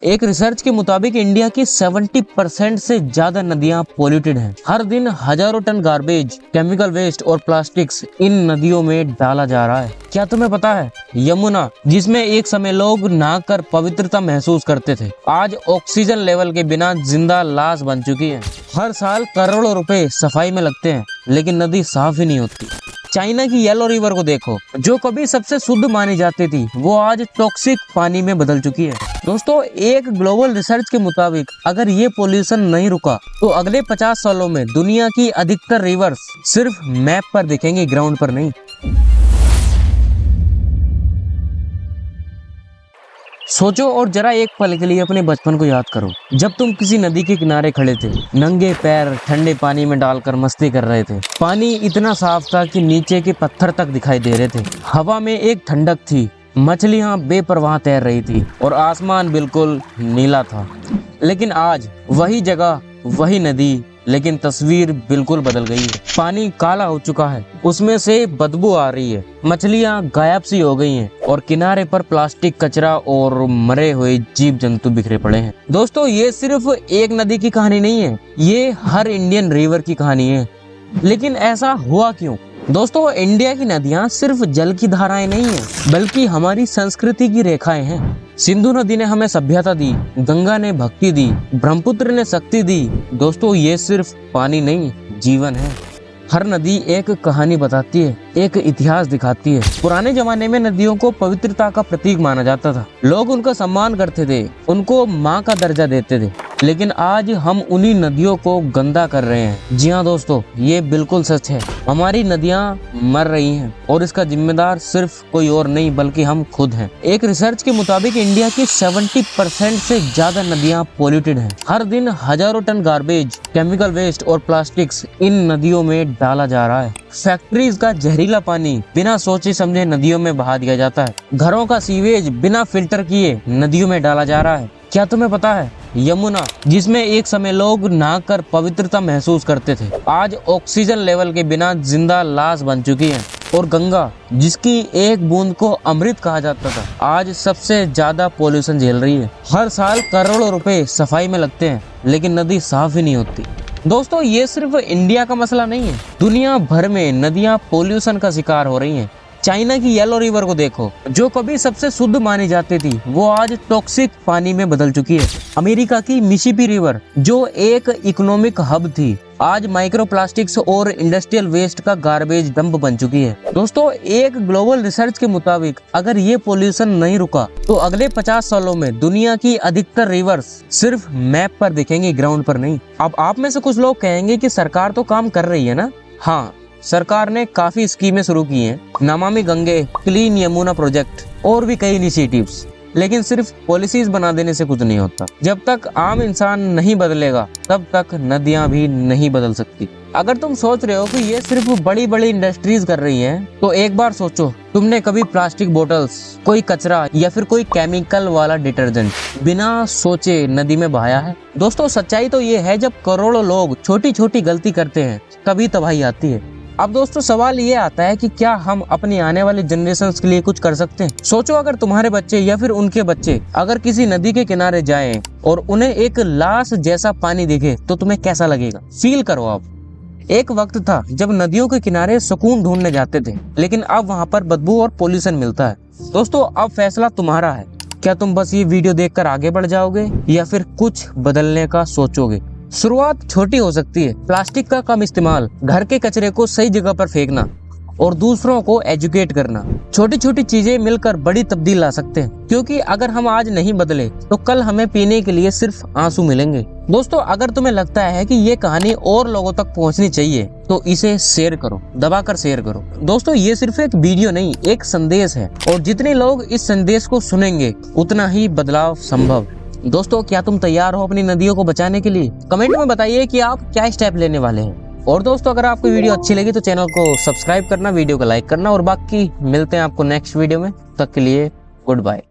एक रिसर्च के मुताबिक इंडिया की 70% से ज्यादा नदियां पोल्यूटेड हैं। हर दिन हजारों टन गार्बेज, केमिकल वेस्ट और प्लास्टिक्स इन नदियों में डाला जा रहा है। क्या तुम्हें पता है यमुना, जिसमें एक समय लोग नहाकर पवित्रता महसूस करते थे, आज ऑक्सीजन लेवल के बिना जिंदा लाश बन चुकी है। हर साल करोड़ों रुपए सफाई में लगते हैं, लेकिन नदी साफ ही नहीं होती। चाइना की येलो रिवर को देखो, जो कभी सबसे शुद्ध मानी जाती थी, वो आज टॉक्सिक पानी में बदल चुकी है। दोस्तों, एक ग्लोबल रिसर्च के मुताबिक अगर ये पोल्यूशन नहीं रुका तो अगले 50 सालों में दुनिया की अधिकतर रिवर्स सिर्फ मैप पर दिखेंगी, ग्राउंड पर नहीं। सोचो और जरा एक पल के लिए अपने बचपन को याद करो, जब तुम किसी नदी के किनारे खड़े थे, नंगे पैर ठंडे पानी में डालकर मस्ती कर रहे थे। पानी इतना साफ था कि नीचे के पत्थर तक दिखाई दे रहे थे। हवा में एक ठंडक थी, मछलियां बेपरवाह तैर रही थी और आसमान बिल्कुल नीला था। लेकिन आज वही जगह, वही नदी, लेकिन तस्वीर बिल्कुल बदल गई है। पानी काला हो चुका है, उसमें से बदबू आ रही है, मछलियां गायब सी हो गई हैं और किनारे पर प्लास्टिक, कचरा और मरे हुए जीव जंतु बिखरे पड़े हैं। दोस्तों, ये सिर्फ एक नदी की कहानी नहीं है, ये हर इंडियन रिवर की कहानी है। लेकिन ऐसा हुआ क्यों? दोस्तों, इंडिया की नदियां सिर्फ जल की धाराएं नहीं है, बल्कि हमारी संस्कृति की रेखाएं हैं। सिंधु नदी ने हमें सभ्यता दी, गंगा ने भक्ति दी, ब्रह्मपुत्र ने शक्ति दी। दोस्तों, ये सिर्फ पानी नहीं, जीवन है। हर नदी एक कहानी बताती है, एक इतिहास दिखाती है। पुराने जमाने में नदियों को पवित्रता का प्रतीक माना जाता था। लोग उनका सम्मान करते थे, उनको माँ का दर्जा देते थे। लेकिन आज हम उन्हीं नदियों को गंदा कर रहे हैं। जी हाँ दोस्तों, ये बिल्कुल सच है। हमारी नदियाँ मर रही हैं और इसका जिम्मेदार सिर्फ कोई और नहीं, बल्कि हम खुद हैं। एक रिसर्च के मुताबिक इंडिया की 70% से ज्यादा नदियाँ पोल्यूटेड हैं। हर दिन हजारों टन गार्बेज, केमिकल वेस्ट और प्लास्टिक्स इन नदियों में डाला जा रहा है। फैक्ट्रीज का जहरीला पानी बिना सोचे समझे नदियों में बहा दिया जाता है। घरों का सीवेज बिना फिल्टर किए नदियों में डाला जा रहा है। क्या तुम्हें पता है यमुना, जिसमें एक समय लोग नहाकर पवित्रता महसूस करते थे, आज ऑक्सीजन लेवल के बिना जिंदा लाश बन चुकी है। और गंगा, जिसकी एक बूंद को अमृत कहा जाता था, आज सबसे ज्यादा पोल्यूशन झेल रही है। हर साल करोड़ों रुपए सफाई में लगते हैं, लेकिन नदी साफ ही नहीं होती। दोस्तों, ये सिर्फ इंडिया का मसला नहीं है, दुनिया भर में नदियां पोल्यूशन का शिकार हो रही हैं। चाइना की येलो रिवर को देखो, जो कभी सबसे शुद्ध मानी जाती थी, वो आज टॉक्सिक पानी में बदल चुकी है। अमेरिका की मिसिसिपी रिवर, जो एक इकोनॉमिक हब थी, आज माइक्रो प्लास्टिक्स और इंडस्ट्रियल वेस्ट का गार्बेज डंप बन चुकी है। दोस्तों, एक ग्लोबल रिसर्च के मुताबिक अगर ये पोल्यूशन नहीं रुका तो अगले 50 सालों में दुनिया की अधिकतर रिवर्स सिर्फ मैप पर दिखेंगी, ग्राउंड पर नहीं। अब आप में से कुछ लोग कहेंगे कि सरकार तो काम कर रही है ना। हाँ, सरकार ने काफी स्कीमें शुरू की हैं, नमामि गंगे, क्लीन यमुना प्रोजेक्ट और भी कई इनिशिएटिव्स। लेकिन सिर्फ पॉलिसीज बना देने से कुछ नहीं होता। जब तक आम इंसान नहीं बदलेगा, तब तक नदियां भी नहीं बदल सकती। अगर तुम सोच रहे हो कि ये सिर्फ बड़ी बड़ी इंडस्ट्रीज कर रही हैं, तो एक बार सोचो, तुमने कभी प्लास्टिक बोतल्स, कोई कचरा या फिर कोई केमिकल वाला डिटर्जेंट बिना सोचे नदी में बहाया है? दोस्तों, सच्चाई तो ये है, जब करोड़ों लोग छोटी छोटी गलती करते हैं, तभी तबाही आती है। अब दोस्तों, सवाल ये आता है कि क्या हम अपनी आने वाली जनरेशंस के लिए कुछ कर सकते हैं? सोचो, अगर तुम्हारे बच्चे या फिर उनके बच्चे अगर किसी नदी के किनारे जाएं और उन्हें एक लाश जैसा पानी दिखे, तो तुम्हें कैसा लगेगा? फील करो आप। एक वक्त था जब नदियों के किनारे सुकून ढूंढने जाते थे, लेकिन अब वहाँ पर बदबू और पोल्यूशन मिलता है। दोस्तों, अब फैसला तुम्हारा है। क्या तुम बस ये वीडियो देखकर आगे बढ़ जाओगे या फिर कुछ बदलने का सोचोगे? शुरुआत छोटी हो सकती है, प्लास्टिक का कम इस्तेमाल, घर के कचरे को सही जगह पर फेंकना और दूसरों को एजुकेट करना। छोटी छोटी चीजें मिलकर बड़ी तब्दील ला सकते हैं, क्योंकि अगर हम आज नहीं बदले तो कल हमें पीने के लिए सिर्फ आंसू मिलेंगे। दोस्तों, अगर तुम्हें लगता है कि ये कहानी और लोगों तक पहुंचनी चाहिए, तो इसे शेयर करो, दबाकर शेयर करो। दोस्तों, ये सिर्फ एक वीडियो नहीं, एक संदेश है, और जितने लोग इस संदेश को सुनेंगे, उतना ही बदलाव संभव है। दोस्तों, क्या तुम तैयार हो अपनी नदियों को बचाने के लिए? कमेंट में बताइए कि आप क्या स्टेप लेने वाले हैं। और दोस्तों, अगर आपको वीडियो अच्छी लगी तो चैनल को सब्सक्राइब करना, वीडियो को लाइक करना, और बाकी मिलते हैं आपको नेक्स्ट वीडियो में। तब तक के लिए गुड बाय।